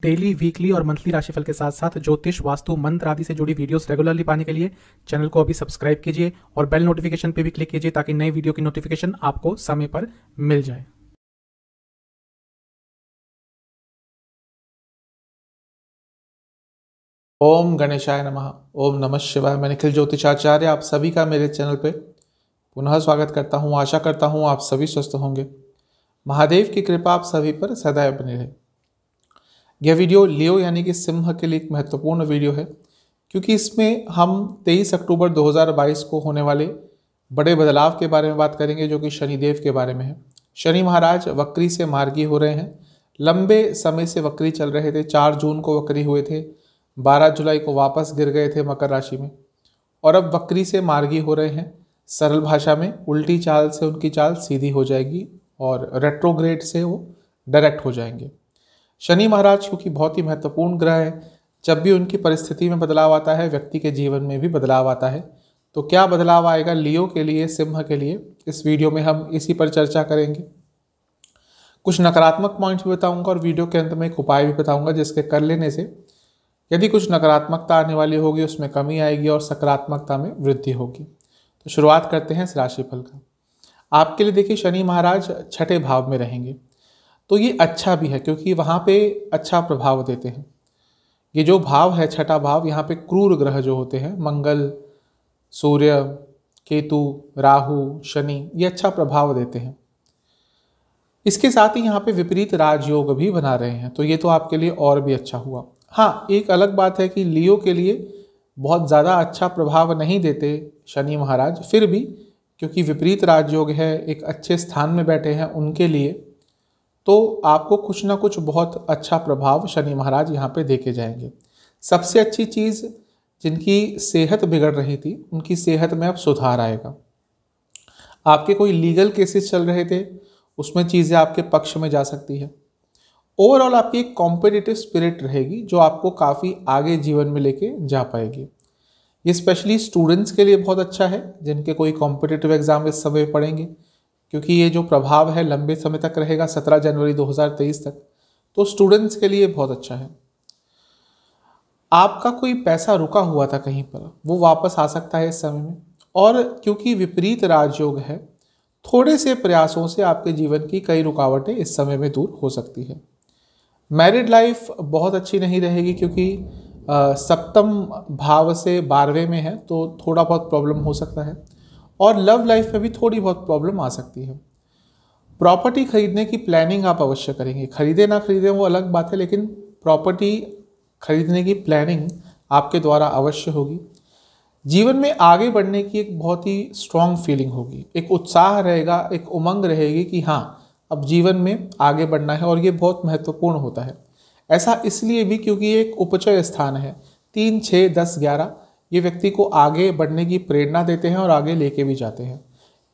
Daily, weekly और monthly राशिफल के साथ साथ ज्योतिष, वास्तु, मंत्र आदि से जुड़ी वीडियोस रेगुलरली पाने के लिए चैनल को अभी सब्सक्राइब कीजिए और बेल नोटिफिकेशन पे भी क्लिक कीजिए ताकि नई वीडियो की नोटिफिकेशन आपको समय पर मिल जाए। ओम गणेशाय नमः। ओम नमः शिवाय। मैं निखिल ज्योतिषाचार्य आप सभी का मेरे चैनल पे पुनः स्वागत करता हूँ। आशा करता हूँ आप सभी स्वस्थ होंगे। महादेव की कृपा आप सभी पर सदैव बनी रहे। यह वीडियो लियो यानी कि सिंह के लिए एक महत्वपूर्ण वीडियो है, क्योंकि इसमें हम 23 अक्टूबर 2022 को होने वाले बड़े बदलाव के बारे में बात करेंगे, जो कि शनिदेव के बारे में है। शनि महाराज वक्री से मार्गी हो रहे हैं। लंबे समय से वक्री चल रहे थे। 4 जून को वक्री हुए थे, 12 जुलाई को वापस गिर गए थे मकर राशि में, और अब वक्री से मार्गी हो रहे हैं। सरल भाषा में उल्टी चाल से उनकी चाल सीधी हो जाएगी और रेट्रोग्रेड से वो डायरेक्ट हो जाएंगे। शनि महाराज क्योंकि बहुत ही महत्वपूर्ण ग्रह है, जब भी उनकी परिस्थिति में बदलाव आता है व्यक्ति के जीवन में भी बदलाव आता है। तो क्या बदलाव आएगा लियो के लिए, सिंह के लिए, इस वीडियो में हम इसी पर चर्चा करेंगे। कुछ नकारात्मक पॉइंट्स भी बताऊंगा और वीडियो के अंत में एक उपाय भी बताऊंगा, जिसके कर लेने से यदि कुछ नकारात्मकता आने वाली होगी उसमें कमी आएगी और सकारात्मकता में वृद्धि होगी। तो शुरुआत करते हैं इस राशिफल का। आपके लिए देखिए, शनि महाराज छठे भाव में रहेंगे, तो ये अच्छा भी है क्योंकि वहाँ पे अच्छा प्रभाव देते हैं। ये जो भाव है छठा भाव, यहाँ पे क्रूर ग्रह जो होते हैं, मंगल, सूर्य, केतु, राहु, शनि, ये अच्छा प्रभाव देते हैं। इसके साथ ही यहाँ पे विपरीत राजयोग भी बना रहे हैं, तो ये तो आपके लिए और भी अच्छा हुआ। हाँ, एक अलग बात है कि लियो के लिए बहुत ज़्यादा अच्छा प्रभाव नहीं देते शनि महाराज, फिर भी क्योंकि विपरीत राजयोग है, एक अच्छे स्थान में बैठे हैं उनके लिए, तो आपको कुछ ना कुछ बहुत अच्छा प्रभाव शनि महाराज यहाँ पे देके जाएंगे। सबसे अच्छी चीज़, जिनकी सेहत बिगड़ रही थी उनकी सेहत में अब सुधार आएगा। आपके कोई लीगल केसेस चल रहे थे, उसमें चीज़ें आपके पक्ष में जा सकती है। ओवरऑल आपकी एक कॉम्पिटिटिव स्पिरिट रहेगी जो आपको काफ़ी आगे जीवन में लेके जा पाएगी। ये स्पेशली स्टूडेंट्स के लिए बहुत अच्छा है जिनके कोई कॉम्पिटिटिव एग्जाम इस समय पढ़ेंगे, क्योंकि ये जो प्रभाव है लंबे समय तक रहेगा, 17 जनवरी 2023 तक, तो स्टूडेंट्स के लिए बहुत अच्छा है। आपका कोई पैसा रुका हुआ था कहीं पर, वो वापस आ सकता है इस समय में, और क्योंकि विपरीत राजयोग है, थोड़े से प्रयासों से आपके जीवन की कई रुकावटें इस समय में दूर हो सकती है। मैरिड लाइफ बहुत अच्छी नहीं रहेगी क्योंकि सप्तम भाव से 12वें में है, तो थोड़ा बहुत प्रॉब्लम हो सकता है, और लव लाइफ में भी थोड़ी बहुत प्रॉब्लम आ सकती है। प्रॉपर्टी खरीदने की प्लानिंग आप अवश्य करेंगे, खरीदे ना खरीदे वो अलग बात है, लेकिन प्रॉपर्टी खरीदने की प्लानिंग आपके द्वारा अवश्य होगी। जीवन में आगे बढ़ने की एक बहुत ही स्ट्रॉन्ग फीलिंग होगी, एक उत्साह रहेगा, एक उमंग रहेगी कि हाँ अब जीवन में आगे बढ़ना है, और ये बहुत महत्वपूर्ण होता है। ऐसा इसलिए भी क्योंकि ये एक उपचय स्थान है, 3, 6, 10, 11, ये व्यक्ति को आगे बढ़ने की प्रेरणा देते हैं और आगे लेके भी जाते हैं।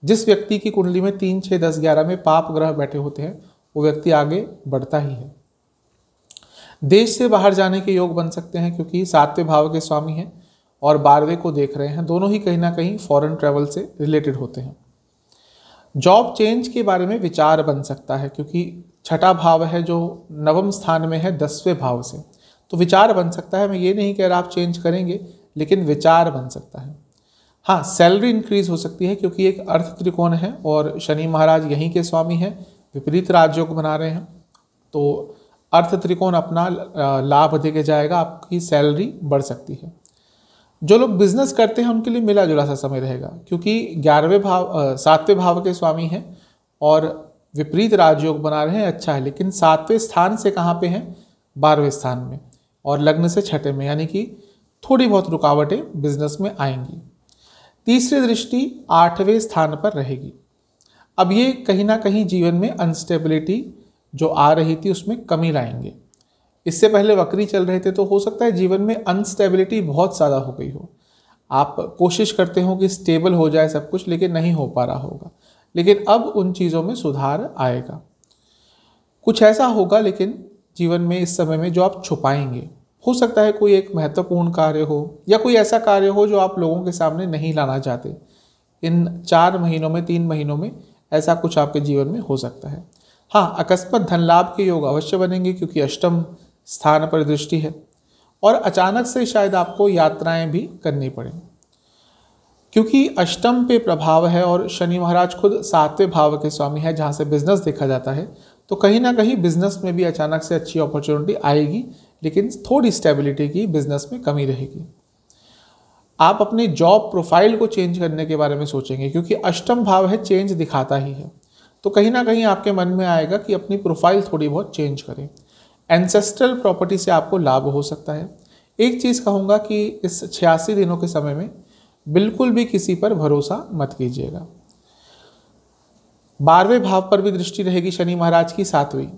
जिस व्यक्ति की कुंडली में 3, 6, 10, 11 में पाप ग्रह बैठे होते हैं वो व्यक्ति आगे बढ़ता ही है। देश से बाहर जाने के योग बन सकते हैं क्योंकि 7वें भाव के स्वामी हैं और 12वें को देख रहे हैं, दोनों ही कहीं ना कहीं फॉरेन ट्रैवल से रिलेटेड होते हैं। जॉब चेंज के बारे में विचार बन सकता है क्योंकि छठा भाव है जो नवम स्थान में है 10वें भाव से, तो विचार बन सकता है। मैं ये नहीं कह रहा आप चेंज करेंगे, लेकिन विचार बन सकता है। हाँ, सैलरी इंक्रीज हो सकती है क्योंकि एक अर्थ त्रिकोण है और शनि महाराज यहीं के स्वामी हैं, विपरीत राजयोग बना रहे हैं, तो अर्थ त्रिकोण अपना लाभ देके जाएगा, आपकी सैलरी बढ़ सकती है। जो लोग बिजनेस करते हैं उनके लिए मिला जुला सा समय रहेगा क्योंकि 7वें भाव के स्वामी हैं और विपरीत राजयोग बना रहे हैं, अच्छा है, लेकिन 7वें स्थान से कहाँ पे हैं, 12वें स्थान में, और लग्न से छठे में, यानी कि थोड़ी बहुत रुकावटें बिजनेस में आएंगी। तीसरी दृष्टि 8वें स्थान पर रहेगी। अब ये कहीं ना कहीं जीवन में अनस्टेबिलिटी जो आ रही थी उसमें कमी लाएंगे। इससे पहले वक्री चल रहे थे, तो हो सकता है जीवन में अनस्टेबिलिटी बहुत ज़्यादा हो गई हो। आप कोशिश करते हो कि स्टेबल हो जाए सब कुछ, लेकिन नहीं हो पा रहा होगा, लेकिन अब उन चीज़ों में सुधार आएगा। कुछ ऐसा होगा लेकिन जीवन में इस समय में जो आप छुपाएंगे, हो सकता है कोई एक महत्वपूर्ण कार्य हो या कोई ऐसा कार्य हो जो आप लोगों के सामने नहीं लाना चाहते। इन 4 महीनों में, 3 महीनों में ऐसा कुछ आपके जीवन में हो सकता है। हाँ, अकस्मात धन लाभ के योग अवश्य बनेंगे क्योंकि अष्टम स्थान पर दृष्टि है और अचानक से शायद आपको यात्राएं भी करनी पड़े, क्योंकि अष्टम पे प्रभाव है और शनि महाराज खुद 7वें भाव के स्वामी है जहाँ से बिजनेस देखा जाता है। तो कहीं ना कहीं बिजनेस में भी अचानक से अच्छी अपॉर्चुनिटी आएगी, लेकिन थोड़ी स्टेबिलिटी की बिजनेस में कमी रहेगी। आप अपनी जॉब प्रोफाइल को चेंज करने के बारे में सोचेंगे, क्योंकि अष्टम भाव है, चेंज दिखाता ही है। तो कहीं ना कहीं आपके मन में आएगा कि अपनी प्रोफाइल थोड़ी बहुत चेंज करें। एंसेस्ट्रल प्रॉपर्टी से आपको लाभ हो सकता है। एक चीज़ कहूँगा कि इस 86 दिनों के समय में बिल्कुल भी किसी पर भरोसा मत कीजिएगा। 12वें भाव पर भी दृष्टि रहेगी शनि महाराज की, 7वीं।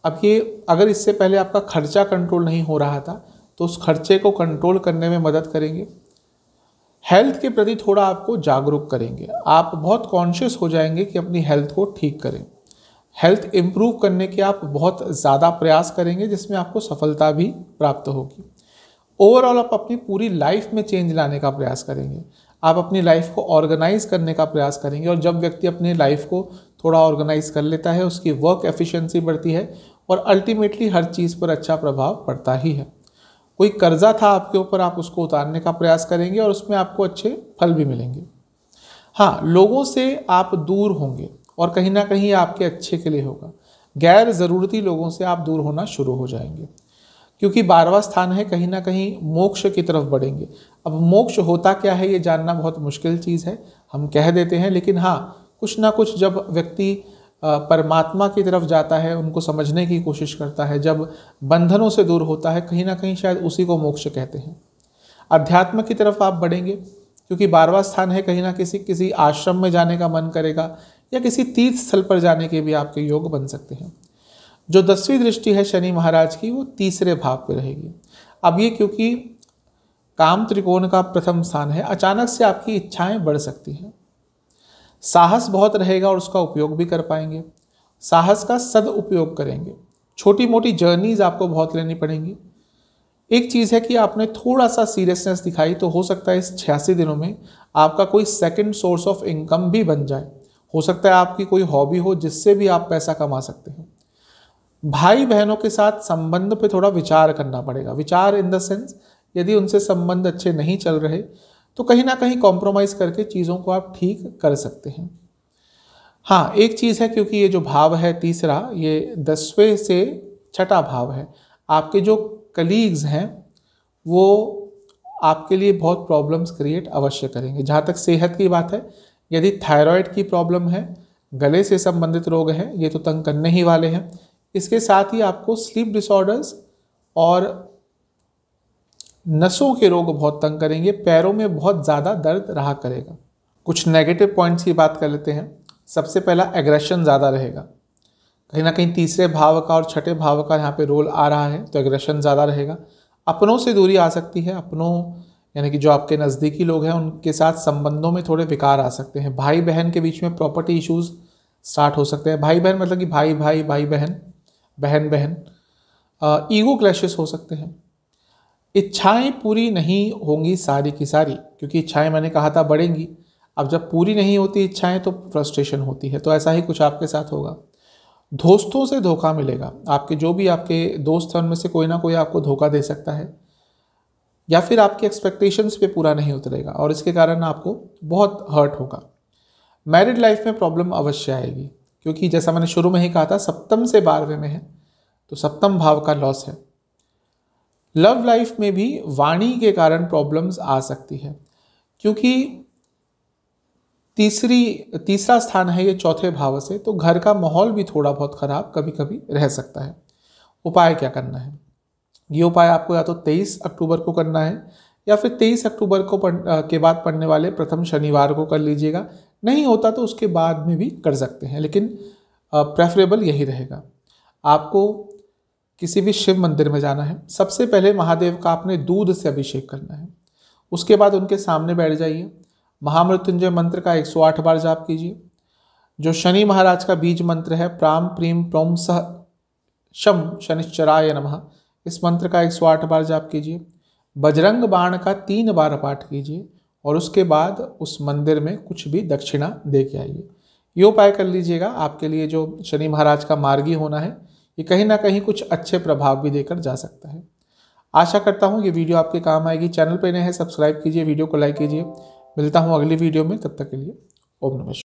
अब ये अगर इससे पहले आपका खर्चा कंट्रोल नहीं हो रहा था तो उस खर्चे को कंट्रोल करने में मदद करेंगे। हेल्थ के प्रति थोड़ा आपको जागरूक करेंगे। आप बहुत कॉन्शियस हो जाएंगे कि अपनी हेल्थ को ठीक करें। हेल्थ इंप्रूव करने के आप बहुत ज़्यादा प्रयास करेंगे, जिसमें आपको सफलता भी प्राप्त होगी। ओवरऑल आप अपनी पूरी लाइफ में चेंज लाने का प्रयास करेंगे। आप अपनी लाइफ को ऑर्गेनाइज करने का प्रयास करेंगे, और जब व्यक्ति अपनी लाइफ को थोड़ा ऑर्गेनाइज कर लेता है उसकी वर्क एफिशिएंसी बढ़ती है और अल्टीमेटली हर चीज़ पर अच्छा प्रभाव पड़ता ही है। कोई कर्जा था आपके ऊपर, आप उसको उतारने का प्रयास करेंगे और उसमें आपको अच्छे फल भी मिलेंगे। हाँ, लोगों से आप दूर होंगे और कहीं ना कहीं आपके अच्छे के लिए होगा। गैर ज़रूरती लोगों से आप दूर होना शुरू हो जाएंगे, क्योंकि 12वां स्थान है, कहीं ना कहीं मोक्ष की तरफ बढ़ेंगे। अब मोक्ष होता क्या है ये जानना बहुत मुश्किल चीज़ है, हम कह देते हैं, लेकिन हाँ, कुछ ना कुछ जब व्यक्ति परमात्मा की तरफ जाता है, उनको समझने की कोशिश करता है, जब बंधनों से दूर होता है, कहीं ना कहीं शायद उसी को मोक्ष कहते हैं। अध्यात्म की तरफ आप बढ़ेंगे, क्योंकि 12वां स्थान है, कहीं ना किसी आश्रम में जाने का मन करेगा या किसी तीर्थ स्थल पर जाने के भी आपके योग बन सकते हैं। जो 10वीं दृष्टि है शनि महाराज की, वो 3रे भाव पे रहेगी। अब ये क्योंकि काम त्रिकोण का प्रथम स्थान है, अचानक से आपकी इच्छाएं बढ़ सकती हैं। साहस बहुत रहेगा और उसका उपयोग भी कर पाएंगे। साहस का सदउपयोग करेंगे। छोटी मोटी जर्नीज आपको बहुत लेनी पड़ेंगी। एक चीज़ है कि आपने थोड़ा सा सीरियसनेस दिखाई तो हो सकता है इस 86 दिनों में आपका कोई सेकंड सोर्स ऑफ इनकम भी बन जाए। हो सकता है आपकी कोई हॉबी हो जिससे भी आप पैसा कमा सकते हैं। भाई बहनों के साथ संबंध पे थोड़ा विचार करना पड़ेगा। विचार इन द सेंस, यदि उनसे संबंध अच्छे नहीं चल रहे तो कहीं ना कहीं कॉम्प्रोमाइज करके चीज़ों को आप ठीक कर सकते हैं। हाँ, एक चीज़ है, क्योंकि ये जो भाव है 3रा, ये 10वें से 6ठा भाव है। आपके जो कलीग्स हैं वो आपके लिए बहुत प्रॉब्लम्स क्रिएट अवश्य करेंगे। जहाँ तक सेहत की बात है, यदि थायराइड की प्रॉब्लम है, गले से संबंधित रोग हैं, ये तो तंग करने ही वाले हैं। इसके साथ ही आपको स्लीप डिसऑर्डर्स और नसों के रोग बहुत तंग करेंगे। पैरों में बहुत ज़्यादा दर्द रहा करेगा। कुछ नेगेटिव पॉइंट्स की बात कर लेते हैं। सबसे पहला, एग्रेशन ज़्यादा रहेगा। कहीं ना कहीं 3रे भाव का और 6ठे भाव का यहाँ पे रोल आ रहा है, तो एग्रेशन ज़्यादा रहेगा। अपनों से दूरी आ सकती है। अपनों यानी कि जो आपके नज़दीकी लोग हैं उनके साथ संबंधों में थोड़े विकार आ सकते हैं। भाई बहन के बीच में प्रॉपर्टी इश्यूज़ स्टार्ट हो सकते हैं। भाई बहन मतलब कि भाई भाई, भाई बहन, बहन बहन। ईगो क्लैशेस हो सकते हैं। इच्छाएं पूरी नहीं होंगी सारी की सारी, क्योंकि इच्छाएं मैंने कहा था बढ़ेंगी। अब जब पूरी नहीं होती इच्छाएं तो फ्रस्ट्रेशन होती है, तो ऐसा ही कुछ आपके साथ होगा। दोस्तों से धोखा मिलेगा। आपके जो भी आपके दोस्त हैं उनमें से कोई ना कोई आपको धोखा दे सकता है, या फिर आपके एक्सपेक्टेशंस पे पूरा नहीं उतरेगा और इसके कारण आपको बहुत हर्ट होगा। मैरिड लाइफ में प्रॉब्लम अवश्य आएगी, क्योंकि जैसा मैंने शुरू में ही कहा था, सप्तम से 12वें में है, तो सप्तम भाव का लॉस है। लव लाइफ में भी वाणी के कारण प्रॉब्लम्स आ सकती है, क्योंकि तीसरा स्थान है ये 4थे भाव से, तो घर का माहौल भी थोड़ा बहुत खराब कभी कभी रह सकता है। उपाय क्या करना है? ये उपाय आपको या तो 23 अक्टूबर को करना है या फिर 23 अक्टूबर को के बाद पड़ने वाले प्रथम शनिवार को कर लीजिएगा। नहीं होता तो उसके बाद में भी कर सकते हैं, लेकिन प्रेफरेबल यही रहेगा। आपको किसी भी शिव मंदिर में जाना है। सबसे पहले महादेव का आपने दूध से अभिषेक करना है। उसके बाद उनके सामने बैठ जाइए। महामृत्युंजय मंत्र का 108 बार जाप कीजिए। जो शनि महाराज का बीज मंत्र है, प्राम प्रीम प्रोम सह शम शनिश्चराय नमः, इस मंत्र का 108 बार जाप कीजिए। बजरंग बाण का 3 बार पाठ कीजिए और उसके बाद उस मंदिर में कुछ भी दक्षिणा दे के आइए। ये उपाय कर लीजिएगा। आपके लिए जो शनि महाराज का मार्गी होना है ये कहीं ना कहीं कुछ अच्छे प्रभाव भी देकर जा सकता है। आशा करता हूँ ये वीडियो आपके काम आएगी। चैनल पर नए हैं सब्सक्राइब कीजिए, वीडियो को लाइक कीजिए। मिलता हूँ अगली वीडियो में, तब तक के लिए ओम नमः शिवाय।